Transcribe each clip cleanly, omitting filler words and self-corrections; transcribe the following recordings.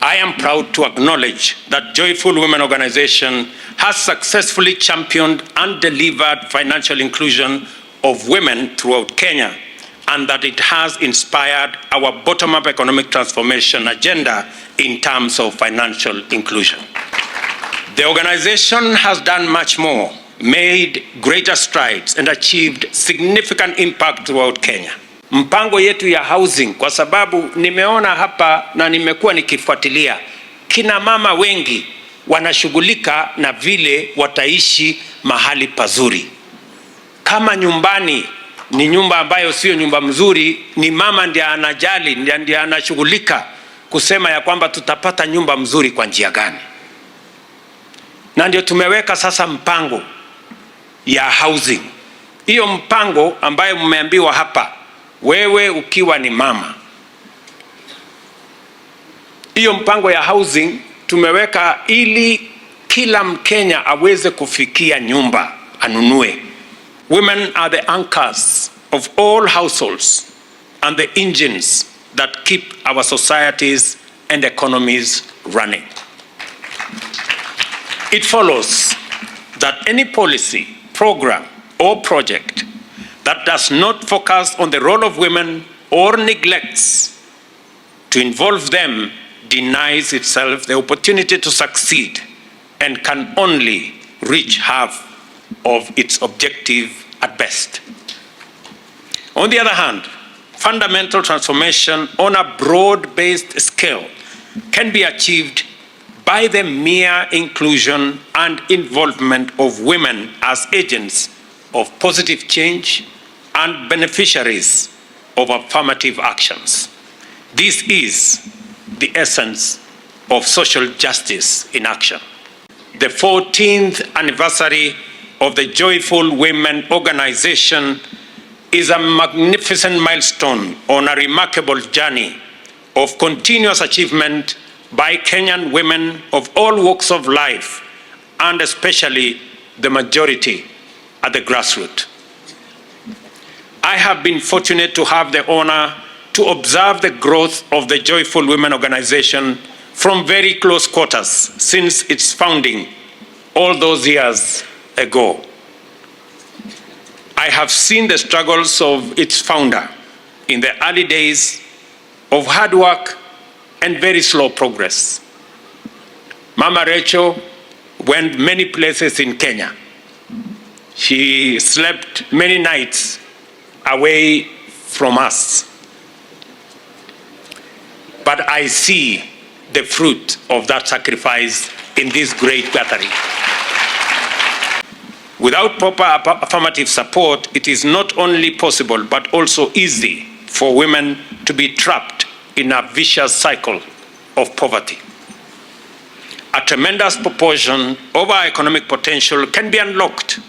I am proud to acknowledge that Joyfull Women Organization has successfully championed and delivered financial inclusion of women throughout Kenya, and that it has inspired our bottom-up economic transformation agenda in terms of financial inclusion. The organization has done much more, made greater strides, and achieved significant impact throughout Kenya. Mpango yetu ya housing, kwa sababu nimeona hapa na nimekuwa nikifuatilia, kina mama wengi wanashughulika na vile wataishi mahali pazuri. Kama nyumbani ni nyumba ambayo sio nyumba mzuri, ni mama ndiye anajali, ndiye anashughulika kusema ya kwamba tutapata nyumba mzuri kwa njia gani. Na ndio tumeweka sasa mpango ya housing. Hiyo mpango ambayo mmeambiwa hapa, wewe ukiwa ni mama, hiyo mpango ya housing tumeweka ili kila Mkenya aweze kufikia nyumba anunue. Women are the anchors of all households and the engines that keep our societies and economies running. It follows that any policy, program, or project that does not focus on the role of women or neglects to involve them denies itself the opportunity to succeed and can only reach half of its objective at best. On the other hand, fundamental transformation on a broad-based scale can be achieved by the mere inclusion and involvement of women as agents of positive change and beneficiaries of affirmative actions. This is the essence of social justice in action. The 14th anniversary of the Joyfull Women Organization is a magnificent milestone on a remarkable journey of continuous achievement by Kenyan women of all walks of life, and especially the majority at the grassroots. I have been fortunate to have the honor to observe the growth of the Joyfull Women Organization from very close quarters since its founding all those years ago. I have seen the struggles of its founder in the early days of hard work and very slow progress. Mama Rachel went many places in Kenya. She slept many nights away from us. But I see the fruit of that sacrifice in this great gathering. Without proper affirmative support, it is not only possible but also easy for women to be trapped in a vicious cycle of poverty. A tremendous proportion of our economic potential can be unlocked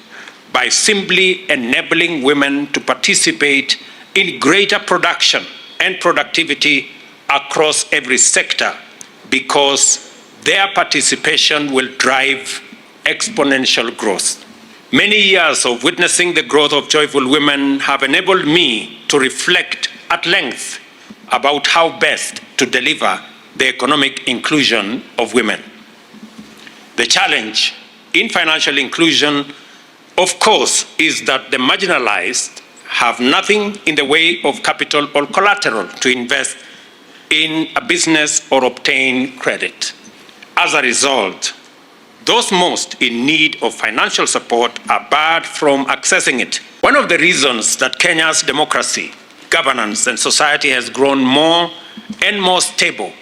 by simply enabling women to participate in greater production and productivity across every sector, because their participation will drive exponential growth. Many years of witnessing the growth of Joyfull Women have enabled me to reflect at length about how best to deliver the economic inclusion of women. The challenge in financial inclusion, of course, is that the marginalized have nothing in the way of capital or collateral to invest in a business or obtain credit. As a result, those most in need of financial support are barred from accessing it. One of the reasons that Kenya's democracy, governance, and society has grown more and more stable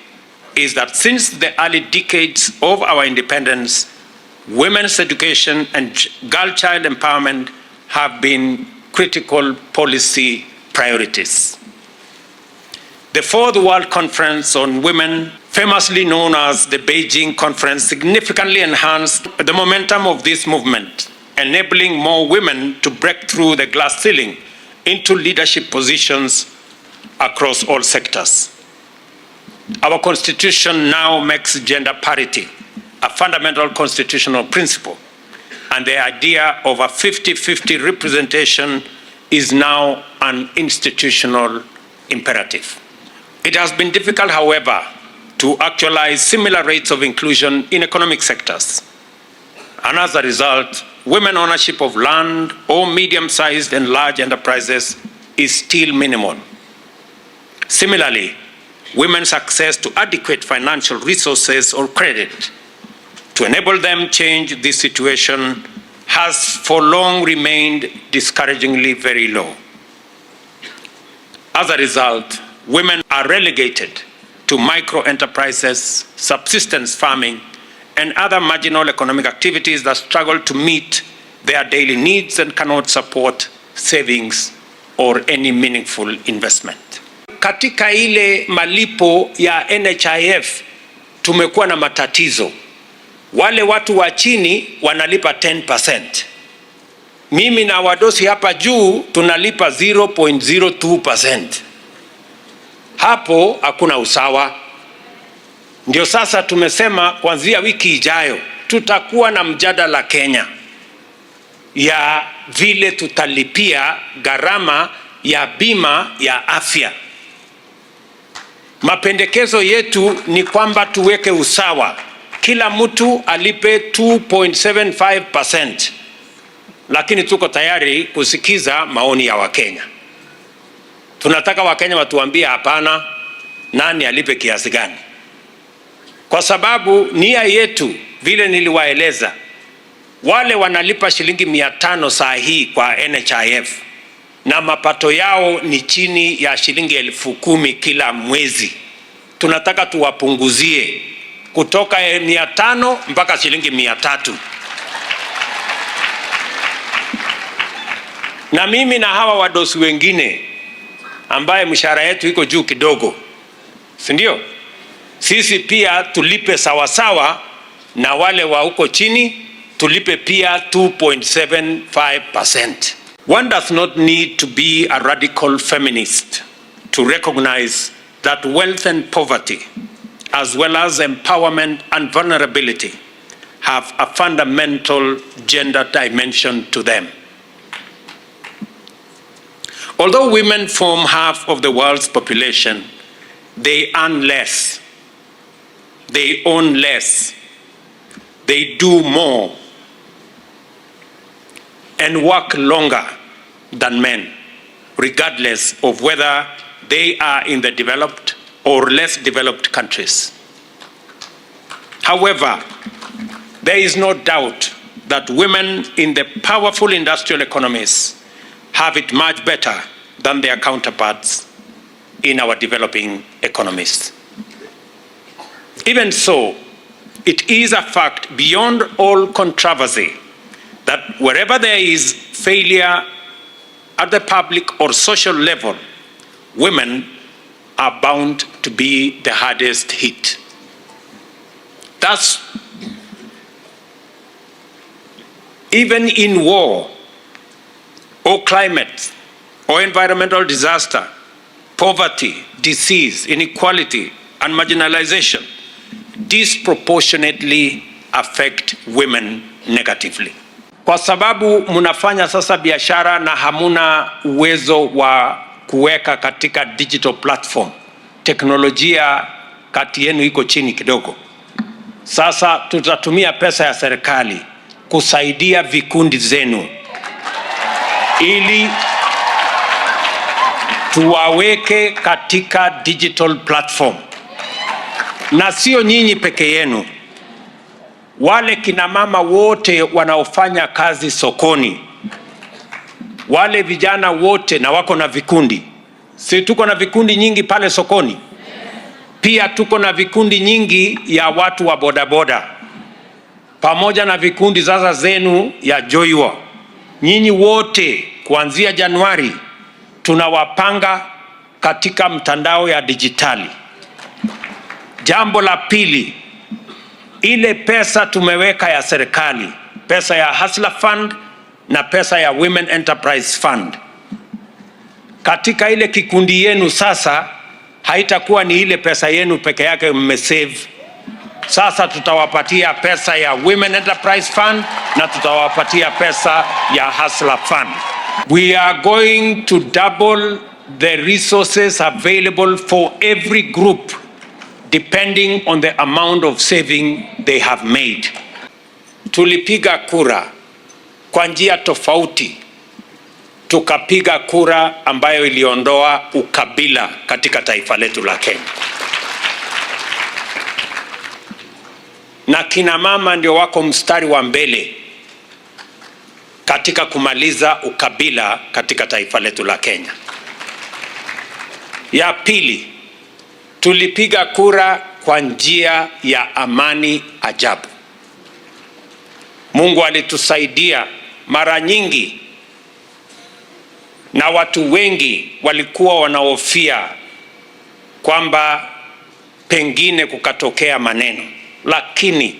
is that since the early decades of our independence, women's education and girl-child empowerment have been critical policy priorities. The Fourth World Conference on Women, famously known as the Beijing Conference, significantly enhanced the momentum of this movement, enabling more women to break through the glass ceiling into leadership positions across all sectors. Our Constitution now makes gender parity a fundamental constitutional principle, and the idea of a 50-50 representation is now an institutional imperative. It has been difficult, however, to actualize similar rates of inclusion in economic sectors. And as a result, women ownership of land or medium-sized and large enterprises is still minimal. Similarly, women's access to adequate financial resources or credit to enable them change this situation has for long remained discouragingly very low. As a result, women are relegated to micro-enterprises, subsistence farming, and other marginal economic activities that struggle to meet their daily needs and cannot support savings or any meaningful investment. Katika ile malipo ya NHIF tumekuwa na matatizo. Wale watu wa chini wanalipa 10%. Mimi na wadosi hapa juu tunalipa 0.02%. Hapo hakuna usawa. Ndio sasa tumesema kuanzia wiki ijayo tutakuwa na mjadala Kenya ya vile tutalipia gharama ya bima ya afya. Mapendekezo yetu ni kwamba tuweke usawa. Kila mtu alipe 2.75%. Lakini tuko tayari kusikiza maoni ya Wakenya. Tunataka Wakenya watuambie hapana, nani alipe kiasi gani. Kwa sababu nia yetu vile niliwaeleza, wale wanalipa shilingi 500 saa hii kwa NHIF na mapato yao ni chini ya shilingi 10,000 kila mwezi. Tunataka tuwapunguzie kutoka 500 mpaka shilingi 300. Na mimi na hawa wadosi wengine ambaye mshahara yetu iko juu kidogo, si ndio? Sisi pia tulipe sawasawa na wale wa huko chini, tulipe pia 2.75%. One does not need to be a radical feminist to recognize that wealth and poverty, as well as empowerment and vulnerability, have a fundamental gender dimension to them. Although women form half of the world's population, they earn less, they own less, they do more, and work longer than men, regardless of whether they are in the developed or less developed countries. However, there is no doubt that women in the powerful industrial economies have it much better than their counterparts in our developing economies. Even so, it is a fact beyond all controversy that wherever there is failure at the public or social level, women are bound to be the hardest hit. Thus, even in war, or climate, or environmental disaster, poverty, disease, inequality, and marginalization disproportionately affect women negatively. Kwa sababu mnafanya sasa biashara na hamuna uwezo wa kuweka katika digital platform, teknolojia kati yenu iko chini kidogo. Sasa tutatumia pesa ya serikali kusaidia vikundi zenu ili tuwaweke katika digital platform. Na sio nyinyi peke yenu, wale kina mama wote wanaofanya kazi sokoni, wale vijana wote na wako na vikundi. Si tuko na vikundi nyingi pale sokoni? Pia tuko na vikundi nyingi ya watu wa bodaboda, pamoja na vikundi sasa zenu ya Joyfull. Nyinyi wote kuanzia Januari tunawapanga katika mtandao ya dijitali. Jambo la pili, ile pesa tumeweka ya serikali, pesa ya Hustler Fund na pesa ya Women Enterprise Fund. Katika ile kikundi yenu sasa haitakuwa ni ile pesa yenu peke yake mmesave. Sasa tutawapatia pesa ya Women Enterprise Fund na tutawapatia pesa ya Hustler Fund. We are going to double the resources available for every group depending on the amount of saving they have made. Tulipiga kura kwa njia tofauti. Tukapiga kura ambayo iliondoa ukabila katika taifa letu la Kenya. Na kina mama ndio wako mstari wa mbele katika kumaliza ukabila katika taifa letu la Kenya. Ya pili, tulipiga kura kwa njia ya amani ajabu. Mungu alitusaidia mara nyingi, na watu wengi walikuwa wanahofia kwamba pengine kukatokea maneno, lakini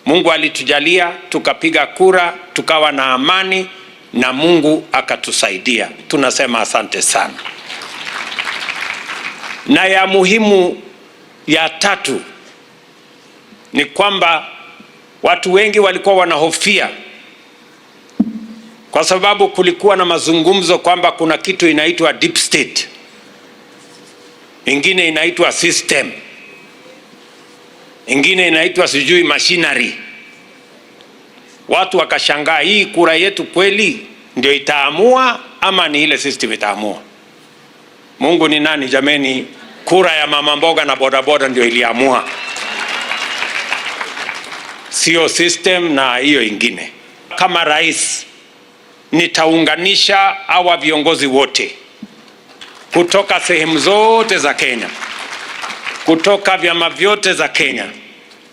Mungu alitujalia, tukapiga kura, tukawa na amani na Mungu akatusaidia. Tunasema asante sana. Na ya muhimu ya tatu ni kwamba watu wengi walikuwa wanahofia kwa sababu kulikuwa na mazungumzo kwamba kuna kitu inaitwa deep state, ingine inaitwa system, ingine inaitwa sijui machinery. Watu wakashangaa, hii kura yetu kweli ndio itaamua ama ni ile system itaamua? Mungu ni nani jameni? Kura ya mama mboga na bodaboda ndio iliamua, sio system na hiyo ingine. Kama rais, nitaunganisha hawa viongozi wote kutoka sehemu zote za Kenya, kutoka vyama vyote za Kenya,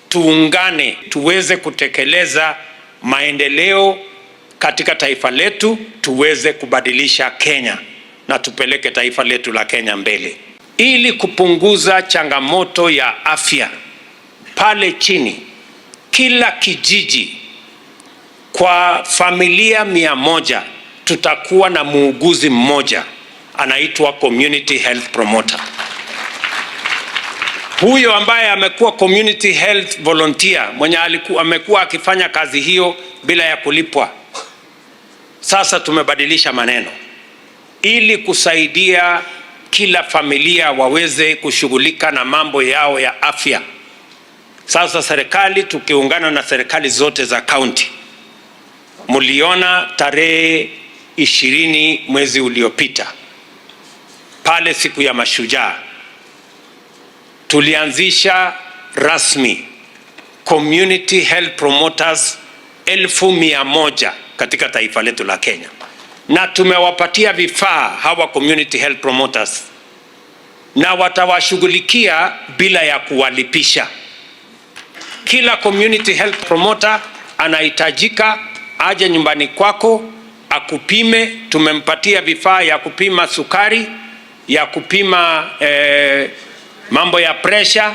tuungane tuweze kutekeleza maendeleo katika taifa letu, tuweze kubadilisha Kenya na tupeleke taifa letu la Kenya mbele, ili kupunguza changamoto ya afya pale chini. Kila kijiji kwa familia 100 tutakuwa na muuguzi mmoja anaitwa community health promoter. Huyo ambaye amekuwa community health volunteer, mwenye amekuwa akifanya kazi hiyo bila ya kulipwa, sasa tumebadilisha maneno ili kusaidia kila familia waweze kushughulika na mambo yao ya afya. Sasa serikali tukiungana na serikali zote za county, muliona tarehe 20 mwezi uliopita pale siku ya Mashujaa, tulianzisha rasmi community health promoters 1,100 katika taifa letu la Kenya, na tumewapatia vifaa hawa community health promoters, na watawashughulikia bila ya kuwalipisha. Kila community health promoter anahitajika aje nyumbani kwako akupime. Tumempatia vifaa ya kupima sukari, ya kupima mambo ya pressure,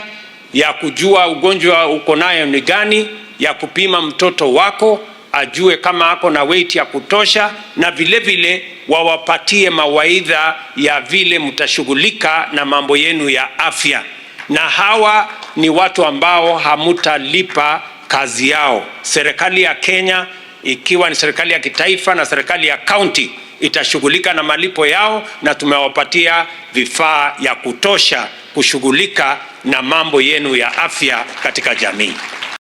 ya kujua ugonjwa uko nayo ni gani, ya kupima mtoto wako ajue kama ako na weight ya kutosha, na vile vile wawapatie mawaidha ya vile mtashughulika na mambo yenu ya afya. Na hawa ni watu ambao hamutalipa kazi yao. Serikali ya Kenya, ikiwa ni serikali ya kitaifa na serikali ya county, itashughulika na malipo yao, na tumewapatia vifaa ya kutosha kushughulika na mambo yenu ya afya katika jamii.